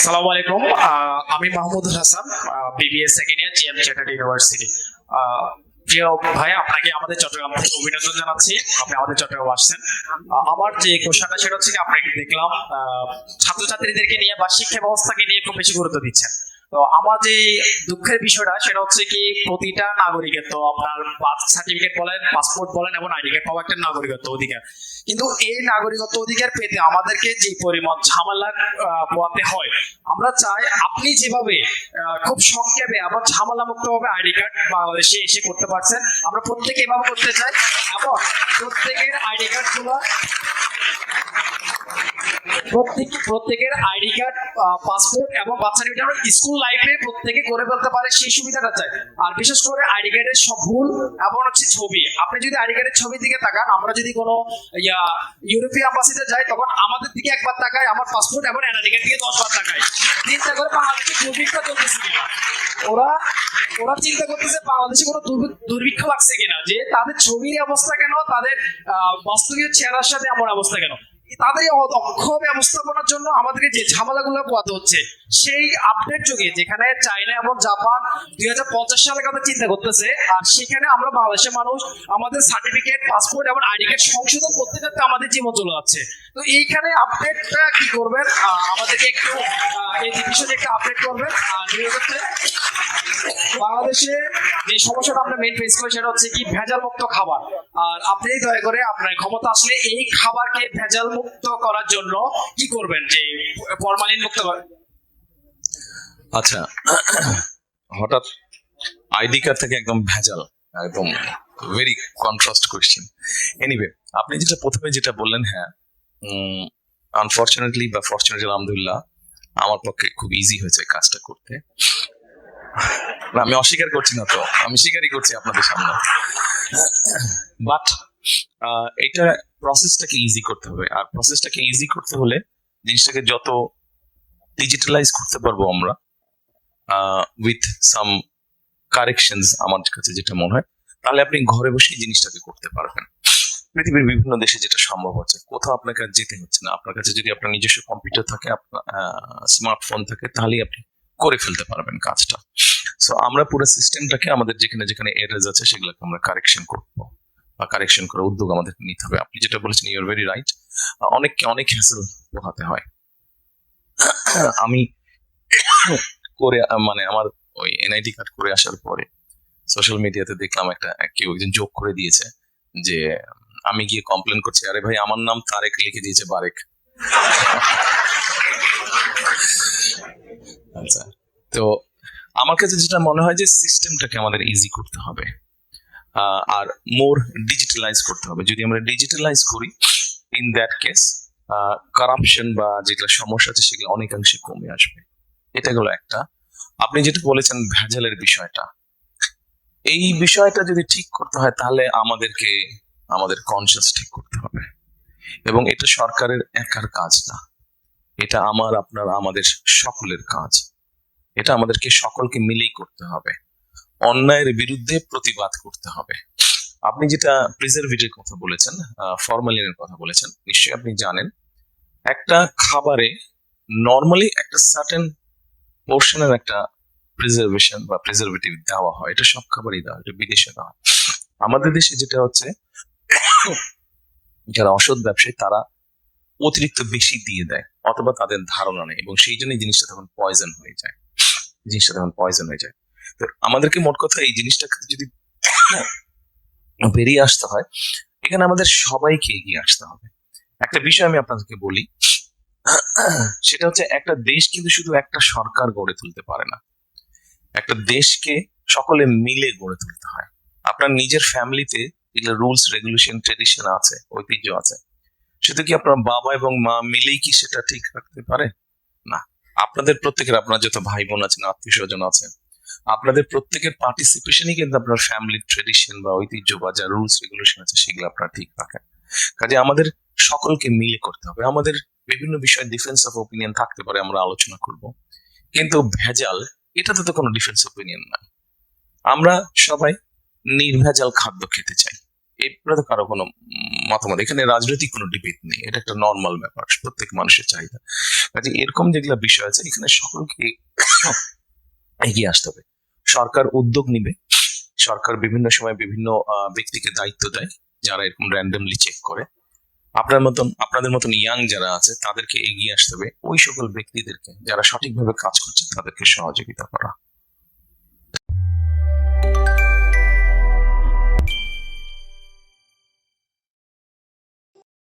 আসসালামু আলাইকুম। আমি Mahmudul Hasan, BBA second year, GM chartered university. প্রিয় ভাই, আপনাকে আমাদের চট্টগ্রাম থেকে অভিনন্দন জানাচ্ছি। আপনি আমাদের চট্টগ্রাম আসছেন। আমার যে কোশ্চেনটা সেটা হচ্ছে কি, আপনি দেখলাম ছাত্রছাত্রীদেরকে নিয়ে বা শিক্ষা ব্যবস্থাকে নিয়ে খুব বেশি গুরুত্ব দিচ্ছেন। তো আমার যে দুঃখের বিষয়টা সেটা হচ্ছে কি, প্রতিটা নাগরিকের তো আপনার বার্থ সার্টিফিকেট বলেন, পাসপোর্ট বলেন এবং আইডি কার্ড পাওয়া একটা নাগরিকত্ব অধিকার। কিন্তু এই নাগরিকত্ব অধিকার পেতে আমাদেরকে যে পরিমাণ ঝামেলা পোয়াতে হয়, আমরা চাই আপনি যেভাবে খুব সংক্ষেপে আবার ঝামেলা মুক্ত ভাবে আইডি কার্ড বাংলাদেশে এসে করতে পারছেন, আমরা প্রত্যেকে এভাবে করতে চাই। এবং প্রত্যেকের আইডি কার্ড গুলো প্রত্যেকের আইডি কার্ড, পাসপোর্ট এবং বার্থ সার্টিফিকেট আমরা স্কুল লাইফে প্রত্যেকে করে ফেলতে পারে, সেই সুবিধাটা চাই। আর বিশেষ করে আইডি কার্ডের সব ভুল এবং হচ্ছে ছবি, আপনি যদি আইডি কার্ডের ছবির দিকে তাকান, আমরা যদি কোনো ইউরোপীয় অ্যাম্বাসিতে যাই তখন আমাদের দিকে একবার তাকায়, আমার পাসপোর্ট এবং এনআইডি কার্ড দিকে 10 বার তাকায়। চিন্তা করে বাংলাদেশে দুর্ভিক্ষ চলতেছে কিনা, ওরা ওরা চিন্তা করতেছে বাংলাদেশে কোনো দুর্ভিক্ষ লাগছে কিনা, যে তাদের ছবির অবস্থা কেন, তাদের বাস্তবিক চেহারার সাথে এমন অবস্থা কেন। তাদের দক্ষ ব্যবস্থাপনার জন্য আমাদেরকে যে ঝামেলাগুলো পোয়াতে হচ্ছে, সেই আপডেট যুগে যেখানে চায়না এবং জাপান 2050 সালের কথা চিন্তা করতেছে, আর সেখানে আমরা বাংলাদেশের মানুষ আমাদের সার্টিফিকেট, পাসপোর্ট এবং আইডি কার্ড সংশোধন করতে করতে আমাদের জীবন চলে যাচ্ছে। তো এইখানে আপডেটটা কি করবেন, আমাদেরকে একটু এই বিষয়ে একটু আপডেট করবেন। আর বাংলাদেশে যে সমস্যাটা আমরা মেইন ফেস করি সেটা হচ্ছে কি, ভেজাল মুক্ত খাবার। আর আপনি দয়া করে আপনার ক্ষমতা আসলে এই খাবারকে ভেজাল মুক্ত করার জন্য কি করবেন, যে ফরমালিন মুক্ত করেন। আচ্ছা, হঠাৎ আইডি কার্ড থেকে একদম ভেজাল, একদম ভেরি কন্ট্রাস্ট কোয়েশ্চেন। এনিওয়ে, আপনি যেটা প্রথমে যেটা বললেন, হ্যাঁ, আনফরচুনেটলি বা ফরচুনেটলি আলহামদুলিল্লাহ আমার পক্ষে খুব ইজি হয়েছে কাজটা করতে। আমি অস্বীকার করছি না, তো আমি স্বীকারই করছি আপনাদের সামনে। বাট এটা প্রসেসটাকে ইজি করতে হবে, আর প্রসেসটাকে ইজি করতে হলে জিনিসটাকে যত ডিজিটালাইজ করতে পারবো আমরা উইথ সাম কারেকশনস, আমার কাছে যেটা মনে হয়, তাহলে আপনি ঘরে বসেই জিনিসটাকে করতে পারবেন। পৃথিবীর বিভিন্ন দেশে যেটা সম্ভব হচ্ছে, কোথাও আপনাকে আর যেতে হচ্ছে না। আপনার কাছে যদি আপনার নিজস্ব কম্পিউটার থাকে, আপনার স্মার্টফোন থাকে, তাহলেই আপনি করে ফেলতে পারবেন কাজটা। সো আমরা পুরো সিস্টেমটাকে আমাদের যেখানে যেখানে এরার্স আছে সেগুলোকে আমরা কারেকশন করবো, বা কারেকশন করার উদ্যোগ আমাদের নিতে হবে। আপনি যেটা বলেছেন, ইউ আর ভেরি রাইট। অনেক হ্যাসেল পোহাতে হয়। আমি করে মানে আমার ওই এনআইডি কার্ড করে আসার পরে সোশ্যাল মিডিয়াতে দেখলাম কেউ একজন যোগ করে দিয়েছে যে আমি গিয়ে কমপ্লেন করছি, আরে ভাই আমার নাম তারেক লিখে দিয়েছে বারেক। আচ্ছা, তো আমার কাছে যেটা মনে হয় যে সিস্টেমটাকে আমাদের ইজি করতে হবে, আর মোর ডিজিটালাইজ করতে হবে। যদি আমরা ডিজিটালাইজ করি, ইন দ্যাট কেস কারাপশন বা যেগুলো সমস্যা আছে সেগুলো অনেকাংশে কমে আসবে। এটা গেল একটা। আপনি যেটা বলেছেন ভেজালের বিষয়টা, এই বিষয়টা যদি ঠিক করতে হয় তাহলে আমাদেরকে আমাদের কনসিয়াস ঠিক করতে হবে, এবং এটা সরকারের একার কাজ না, এটা আমার, আপনার, আমাদের সকলের কাজ। এটা আমাদেরকে সকলকে মিলেই করতে হবে। অন্যায়ের বিরুদ্ধে প্রতিবাদ করতে হবে। আপনি যেটা প্রিজারভেটিভের কথা বলেছেন, ফরমালিনের কথা বলেছেন, নিশ্চয়ই আপনি জানেন একটা খাবারে নর্মালি একটা সার্টেন পোর্শনের একটা প্রিজার্ভেশন বা প্রিজারভেটিভ দেওয়া হয়। এটা সব খাবারই দেওয়া, এটা বিদেশে দেওয়া। আমাদের দেশে যেটা হচ্ছে, যারা অসৎ ব্যবসায়ী তারা অতিরিক্ত বেশি দিয়ে দেয়, অথবা তাদের ধারণা নেই, এবং সেই জন্যই জিনিসটা তখন পয়জন হয়ে যায়। তো আমাদেরকে মোট কথা এই জিনিসটা যদি বেরিয়ে আসতে হয়, এখানে আমাদের সবাইকে এগিয়ে আসতে হবে। একটা বিষয় আমি আপনাদেরকে বলি, সেটা হচ্ছে একটা দেশ কিন্তু শুধু একটা সরকার গড়ে তুলতে পারে না। একটা দেশকে সকলে মিলে গড়ে তুলতে হয়। আপনার নিজের ফ্যামিলিতে যেগুলো রুলস, রেগুলেশন, ট্রেডিশন আছে, ঐতিহ্য আছে, সেটা কি আপনার বাবা এবং মা মিলেই কি সেটা ঠিক রাখতে পারে? না। আপনাদের প্রত্যেকের, আপনার যত ভাই বোন আছেন, আত্মীয় স্বজন আছেন, আপনাদের প্রত্যেকের পার্টিসিপেশনই কিন্তু আপনার ফ্যামিলির ট্রেডিশন বা ঐতিহ্য বা যা রুলস রেগুলেশন আছে সেগুলো আপনারা ঠিক রাখেন। কাজে আমাদের সকলকে মিলে করতে হবে। আমাদের বিভিন্ন বিষয়ে ডিফারেন্স অফ ওপিনিয়ন থাকতে পারে, আমরা আলোচনা করব, কিন্তু ভেজাল, এটাতে তো কোনো ডিফারেন্স অপিনিয়ন নাই। আমরা সবাই নির্ভেজাল খাদ্য খেতে চাই, এরপরে তো কারো কোনো মতামত, এখানে রাজনৈতিক কোনো ডিবেট নেই, এটা একটা নর্মাল ব্যাপার, প্রত্যেক মানুষের চাহিদা। কাজে এরকম যেগুলো বিষয় আছে এখানে সকলকে এগিয়ে আসতে হবে। সরকার উদ্যোগ নিবে, সরকার বিভিন্ন সময় বিভিন্ন ব্যক্তিকে দায়িত্ব দেয় যারা এরকম র্যান্ডমলি চেক করে। আপনাদের মতন ইয়াং যারা আছে তাদেরকে এগিয়ে আসতে হবে, ওই সকল ব্যক্তিদেরকে যারা সঠিকভাবে কাজ করছে তাদেরকে সহযোগিতা করা।